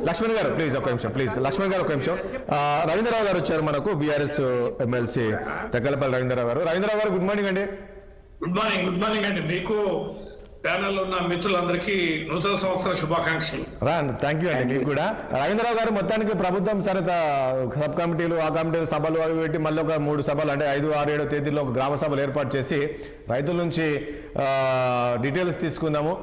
లక్ష్మణ్ గారు ప్లీజ్ ఒక నిమిషం, ప్లీజ్ లక్ష్మణ్ గారు ఒక నిమిషం. రవీంద్రరావు గారు వచ్చారు మనకు, బీఆర్ఎస్ ఎమ్మెల్సీ తెక్కలపల్లి రవీంద్రరావు గారు. రవీంద్రరావు గారు గుడ్ మార్నింగ్ అండి. గుడ్ మార్నింగ్ అండి. మీకు ప్యానెల్ ఉన్న మిత్రులందరికీ నూతన సంవత్సర శుభాకాంక్షలు. థ్యాంక్ యూ అండి మీకు కూడా. రవీంద్రరావు గారు మొత్తానికి ప్రభుత్వం సరే సబ్ కమిటీలు ఆ కమిటీలు సభలు అవి పెట్టి మళ్ళీ ఒక 3 సభలు అంటే 5, 6, 7 తేదీలో ఒక గ్రామ సభలు ఏర్పాటు చేసి రైతుల నుంచి డీటెయిల్స్ తీసుకుందాము,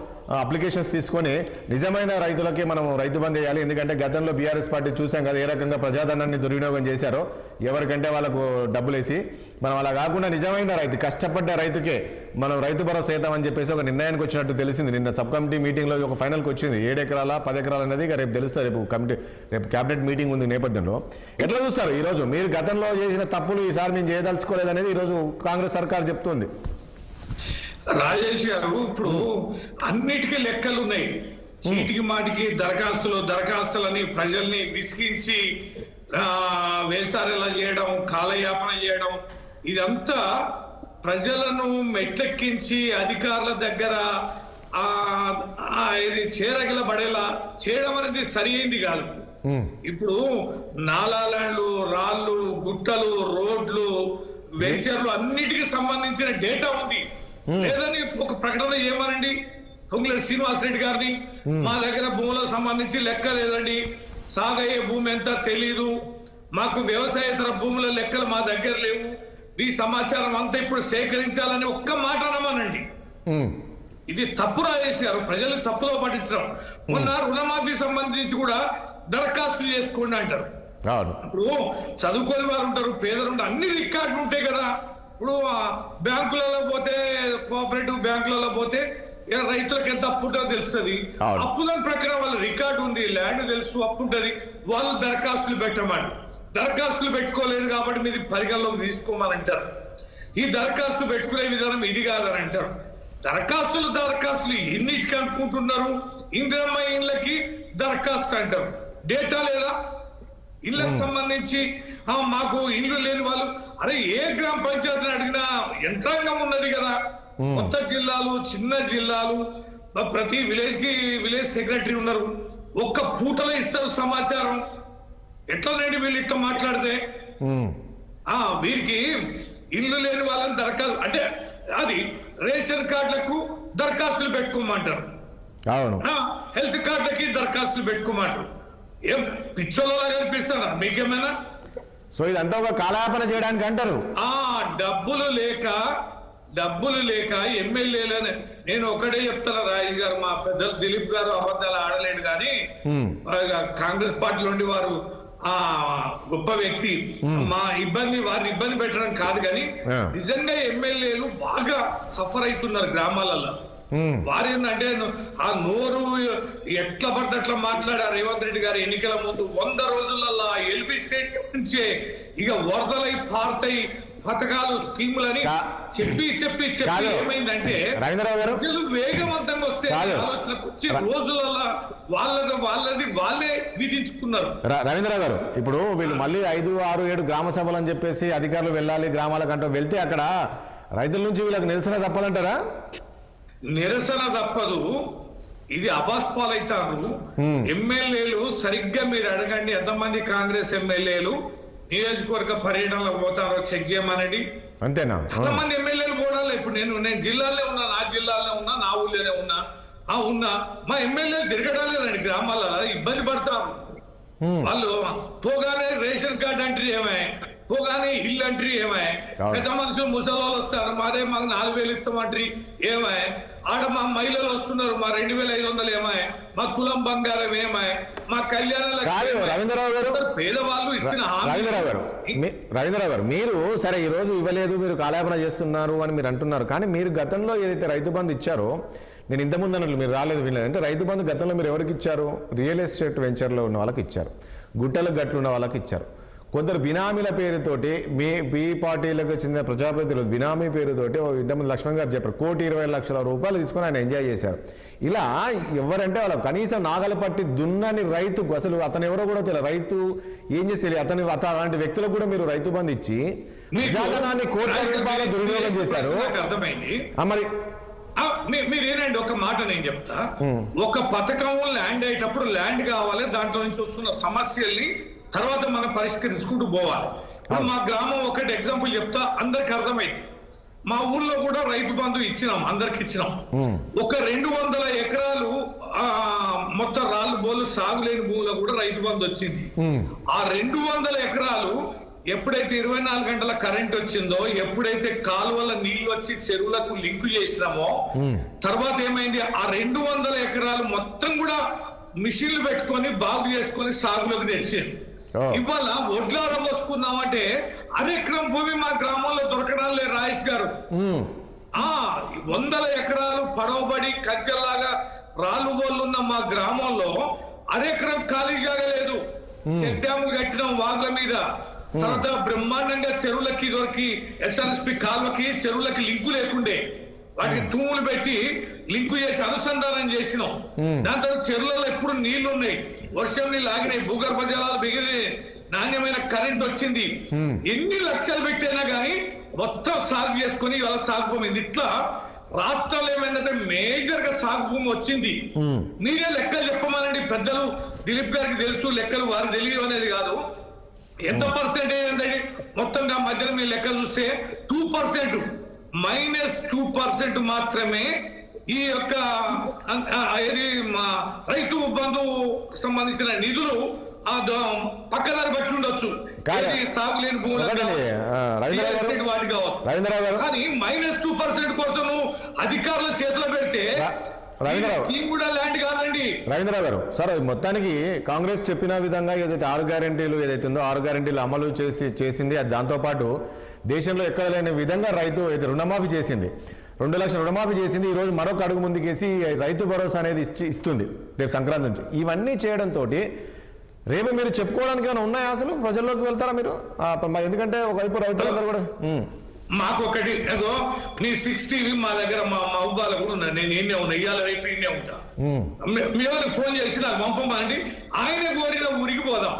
అప్లికేషన్స్ తీసుకొని నిజమైన రైతులకి మనం రైతు బంద్ చేయాలి. ఎందుకంటే గతంలో బీఆర్ఎస్ పార్టీ చూసాం కదా ఏ రకంగా ప్రజాధనాన్ని దుర్వినియోగం చేశారో, ఎవరికంటే వాళ్ళకు డబ్బులేసి. మనం అలా కాకుండా నిజమైన రైతు, కష్టపడ్డ రైతుకే మనం రైతు భరోసా చేద్దామని చెప్పేసి ఒక నిర్ణయానికి వచ్చినట్టు తెలిసింది. నిన్న సబ్ కమిటీ మీటింగ్లో ఒక ఫైనల్కి వచ్చింది. 7 ఎకరాల 10 ఎకరాలు అనేది రేపు తెలుస్తుంది. రేపు క్యాబినెట్ మీటింగ్ ఉంది నేపథ్యంలో. ఎట్లా చూస్తారు ఈరోజు మీరు గతంలో చేసిన తప్పులు ఈసారి మేము చేయదలుచుకోలేదు అనేది ఈరోజు కాంగ్రెస్ సర్కార్ చెప్తుంది. రాజేష్ గారు, ఇప్పుడు అన్నిటికీ లెక్కలు ఉన్నాయి. చీటికి మాటికి దరఖాస్తులని ప్రజల్ని విసిగించి వేసారెలా చేయడం, కాలయాపన చేయడం, ఇదంతా ప్రజలను మెట్లెక్కించి అధికారుల దగ్గర ఇది చేరగలబడేలా చేయడం అనేది సరి అయింది కాదు. ఇప్పుడు నాలాలు, రాళ్ళు, గుట్టలు, రోడ్లు, వెంచర్లు అన్నిటికీ సంబంధించిన డేటా ఉంది. లేదని ఒక ప్రకటన చేయమనండి పొంగులేటి శ్రీనివాసరెడ్డి గారిని. మా దగ్గర భూములకు సంబంధించి లెక్క లేదండి, సాగయ్యే భూమి ఎంత తెలీదు, మాకు వ్యవసాయేతర భూముల లెక్కలు మా దగ్గర లేవు, ఈ సమాచారం అంతా ఇప్పుడు సేకరించాలని ఒక్క మాట అనమానండి. ఇది తప్పు రాజేష్ గారు, ప్రజలు తప్పులో పట్టించడం. మొన్న రుణమాఫీ సంబంధించి కూడా దరఖాస్తు చేసుకోండి అంటారు. ఇప్పుడు చదువుకోని వారు ఉంటారు, పేదలు ఉంటారు, అన్ని రికార్డులు ఉంటాయి కదా. ఇప్పుడు బ్యాంకులలో పోతే, కోఆపరేటివ్ బ్యాంకులలో పోతే రైతులకు ఎంత అప్పు ఉంటుందో తెలుస్తుంది. అప్పుల ప్రకారం వాళ్ళ రికార్డు ఉంది, ల్యాండ్ తెలుసు, అప్పు ఉంటుంది. వాళ్ళు దరఖాస్తులు పెట్టమని, దరఖాస్తులు పెట్టుకోలేదు కాబట్టి మీది పరిగణలోకి తీసుకోమని అంటారు. ఈ దరఖాస్తు పెట్టుకునే విధానం ఇది కాదని అంటారు. దరఖాస్తులు ఎన్నిటికి అనుకుంటున్నారు? ఇందిరమ్మ ఇళ్ళకి దరఖాస్తు అంటారు, డేటా లేదా? ఇళ్లకు సంబంధించి మాకు ఇల్లు లేని వాళ్ళు, అరే ఏ గ్రామ పంచాయతీని అడిగినా యంత్రాంగం ఉన్నది కదా. కొత్త జిల్లాలు, చిన్న జిల్లాలు, ప్రతి విలేజ్ సెక్రటరీ ఉన్నారు. ఒక్క పూటలో ఇస్తారు సమాచారం. ఎట్లా నేటి వీళ్ళు ఇట్లా మాట్లాడితే వీరికి ఇల్లు లేని వాళ్ళని దరఖాస్తు అంటే అది రేషన్ కార్డులకు దరఖాస్తులు పెట్టుకోమంటారు, హెల్త్ కార్డులకి దరఖాస్తులు పెట్టుకోమంటారు. ఏం పిచ్చోళ్ళలా కనిపిస్తారా మీకేమైనా? సో ఇదంతా ఒక కాలయాపన చేయడానికి అంటారు. డబ్బులు లేక ఎమ్మెల్యేలని నేను ఒకటే చెప్తాను రాజేష్ గారు, మా పెద్దలు దిలీప్ గారు అబద్ధాలు ఆడలేడు కానీ కాంగ్రెస్ పార్టీలో ఉండి వారు గొప్ప వ్యక్తి. వారిని ఇబ్బంది పెట్టడం కాదు కానీ నిజంగా ఎమ్మెల్యేలు బాగా సఫర్ అవుతున్నారు గ్రామాలలో. వారు ఏంటంటే ఆ నోరు ఎట్లా పడితే అట్లా మాట్లాడారు రేవంత్ రెడ్డి గారు ఎన్నికల ముందు. 100 రోజులలో ఎల్బీ స్టేడియం నుంచే ఇక వరదలై పారుతాయి పథకాలు, స్కీములని చెప్పి ఏమైందంటే ప్రజలు వేగవంతంగా వస్తే ఆలోచనకు వచ్చి రోజులలో వాళ్ళే విధించుకున్నారు. రవీంద్రరావు గారు, ఇప్పుడు వీళ్ళు మళ్ళీ 5, 6, 7 గ్రామ సభలు అని చెప్పేసి అధికారులు వెళ్ళాలి గ్రామాలకంటూ వెళ్తే అక్కడ రైతుల నుంచి వీళ్ళకి నిరసన తప్పాలంటారా? నిరసన తప్పదు, ఇది అబాస్పాలైతారు. ఎమ్మెల్యేలు సరిగ్గా మీరు అడగండి, ఎంతమంది కాంగ్రెస్ ఎమ్మెల్యేలు నియోజకవర్గ పర్యటనలో పోతారో చెక్ చేయమనండి. అంతేనా? చాలా మంది ఎమ్మెల్యేలు కూడా ఇప్పుడు నేను జిల్లాలో ఉన్నా, నా జిల్లాలో ఉన్నా, నా ఊళ్ళోనే ఉన్నా మా ఎమ్మెల్యేలు తిరగడం లేదండి గ్రామాలలో, ఇబ్బంది పడతారు. వాళ్ళు పోగానే రేషన్ కార్డు అంటే ఏమై, పోగానే ఇల్లు అంటారు ఏమై, పెద్ద మనుషులు ముసలోళ్ళు వస్తారు, మాకు 4,000 ఇస్తామంటారు ఏమై, ఆడ మా మహిళలు వస్తున్నారు మా 2,500 ఏమై, మా కులం బంగారం ఏమై, మా కళ్యాణాలు. రవీంద్రరావు గారు, పేదవాళ్ళు ఇచ్చిన రవీంద్రరావు గారు మీరు సరే ఈ రోజు ఇవ్వలేదు, మీరు కాలయాపన చేస్తున్నారు అని మీరు అంటున్నారు. కానీ మీరు గతంలో ఏదైతే రైతు బంధు ఇచ్చారో, నేను ఇంతకుముందు అన్నట్లు మీరు రాలేదు వినలేదు అంటే, రైతు బంధు గతంలో మీరు ఎవరికి ఇచ్చారు? రియల్ ఎస్టేట్ వెంచర్లో ఉన్న వాళ్ళకి ఇచ్చారు, గుట్టలకు గట్లు ఉన్న వాళ్ళకి ఇచ్చారు. కొందరు బినామీల పేరుతోటి మీ పార్టీలకు చెందిన ప్రజాప్రతినిధులు బినామీ పేరుతోటి ఇంతమంది లక్ష్మణ్ గారు చెప్పారు 1,20,00,000 రూపాయలు తీసుకొని ఆయన ఎంజాయ్ చేశారు. ఇలా ఎవరంటే వాళ్ళు కనీసం నాగలు పట్టి దున్నని రైతు, అసలు అతను ఎవరో కూడా తెలియదు, రైతు ఏం చేస్తే తెలియదు, అలాంటి వ్యక్తులకు కూడా మీరు రైతు బంధు ఇచ్చి ప్రజాధనాన్ని 1,00,00,000 రూపాయలు దుర్వినియోగం చేశారు. అర్థమైంది. మరి మీరేనండి ఒక మాట నేను చెప్తా. ఒక పథకం ల్యాండ్ అయ్యేటప్పుడు ల్యాండ్ కావాలి, దాంట్లో నుంచి వస్తున్న సమస్యల్ని తర్వాత మనం పరిష్కరించుకుంటూ పోవాలి. ఇప్పుడు మా గ్రామం ఒకటి ఎగ్జాంపుల్ చెప్తా, అందరికి అర్థమైంది. మా ఊర్లో కూడా రైతు బంధు ఇచ్చినాం, అందరికి ఇచ్చినాం. ఒక 200 ఎకరాలు మొత్తం రాళ్ళు బోలు సాగులేని భూములో కూడా రైతు బంధు వచ్చింది. ఆ 200 ఎకరాలు ఎప్పుడైతే 24 గంటల కరెంట్ వచ్చిందో, ఎప్పుడైతే కాలువల నీళ్లు వచ్చి చెరువులకు లింకు చేసినామో, తర్వాత ఏమైంది, ఆ 200 ఎకరాలు మొత్తం కూడా మిషన్లు పెట్టుకొని బాగు చేసుకొని సాగులోకి తెచ్చింది. ఇవాళ ఒడ్లార పోసుకుందామంటే అరెకరం భూమి మా గ్రామంలో దొరకడం లేదు రాజేష్ గారు. 100 ఎకరాలు పడవబడి కంచెల్లాగా రాళ్ళు గోళ్ళు ఉన్న మా గ్రామంలో అరెకరం ఖాళీ జాగలేదు. చెక్ డ్యాములు కట్టినాం వాగుల మీద, తర్వాత బ్రహ్మాండంగా చెరువులకి దొరికి ఎస్ఎన్ఎస్పి కాల్వకి చెరువులకి లింకు లేకుండే, వాటికి తూములు పెట్టి లింకు చేసి అనుసంధానం చేసినాం. దాని తర్వాత చెరువులలో ఎప్పుడు నీళ్లు ఉన్నాయి, వర్షం నీళ్ళు ఆగినాయి, భూగర్భ జలాలు మిగిలినాయి, నాణ్యమైన కరెంట్ వచ్చింది. ఎన్ని లక్షలు పెట్టినా గానీ మొత్తం సాగు చేసుకుని ఇవాళ సాగు భూమి. ఇట్లా రాష్ట్రంలో ఏమైందంటే మేజర్ గా సాగు భూమి వచ్చింది. మీరే లెక్కలు చెప్పమనండి, పెద్దలు దిలీప్ గారికి తెలుసు లెక్కలు, వారికి తెలియదు అనేది కాదు. ఎంత పర్సెంటేజ్ ఏంటండి మొత్తంగా మధ్యలో మీ లెక్క చూస్తే 2%, -2% మాత్రమే ఈ యొక్క రైతు బంధు సంబంధించిన నిధులు పక్కదారి బట్టి ఉండొచ్చు, సాగులేని భూములు వాటి కావచ్చు. కానీ -2% కోసం అధికారుల చేతిలో పెడితే కూడా ల్యాండ్ కాదండి. రవీంద్రరావు గారు, సార్ మొత్తానికి కాంగ్రెస్ చెప్పిన విధంగా ఏదైతే 6 గ్యారెంటీలు ఏదైతే ఉందో 6 గ్యారెంటీలు అమలు చేసింది. దాంతోపాటు దేశంలో ఎక్కడ లేని విధంగా రైతు రుణమాఫీ చేసింది, 2 లక్షల రుణమాఫీ చేసింది. ఈరోజు మరొక అడుగు ముందుకేసి రైతు భరోసా అనేది ఇస్తుంది రేపు సంక్రాంతి నుంచి. ఇవన్నీ చేయడంతో రేపు మీరు చెప్పుకోవడానికి ఏమైనా ఉన్నాయా, అసలు ప్రజల్లోకి వెళ్తారా మీరు? ఎందుకంటే ఒకవైపు రైతులందరూ కూడా మాకు ఒకటి ఏదో నీ 60 మా దగ్గర మా ఉబ్బాల కూడా ఉన్నా, నేను ఎన్నే ఉన్నా, ఇవాళ రేపు ఎన్నే ఉంటా. మీరు ఫోన్ చేసి నాకు పంపమండి, ఆయన కోరిన ఊరికి పోదాం.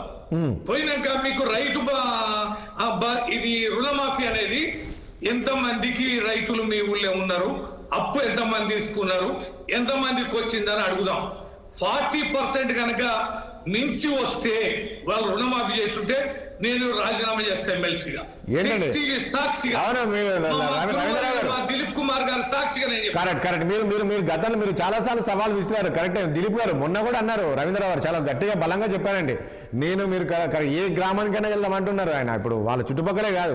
పోయినాక మీకు రైతు ఇది రుణమాఫీ అనేది ఎంతమందికి రైతులు మీ ఊళ్ళో ఉన్నారు, అప్పు ఎంతమంది తీసుకున్నారు, ఎంతమందికి వచ్చిందని అడుగుదాం. 40% కనుక మించి వస్తే వాళ్ళు రుణమాఫీ చేస్తుంటే నేను రాజీనామా చేస్తా ఎమ్మెల్సీగా, సాక్షిగా, దిలీప్ కుమార్ గారు సాక్షిగా. కరెక్ట్. మీరు గతంలో మీరు చాలా సార్లు సవాల్ విసిరారు. కరెక్ట్. దిలీప్ గారు మొన్న కూడా అన్నారు, రవీంద్రరావు గారు చాలా గట్టిగా బలంగా చెప్పారండి. మీరు ఏ గ్రామానికైనా వెళ్దామంటున్నారు ఆయన. ఇప్పుడు వాళ్ళ చుట్టుపక్కలే కాదు,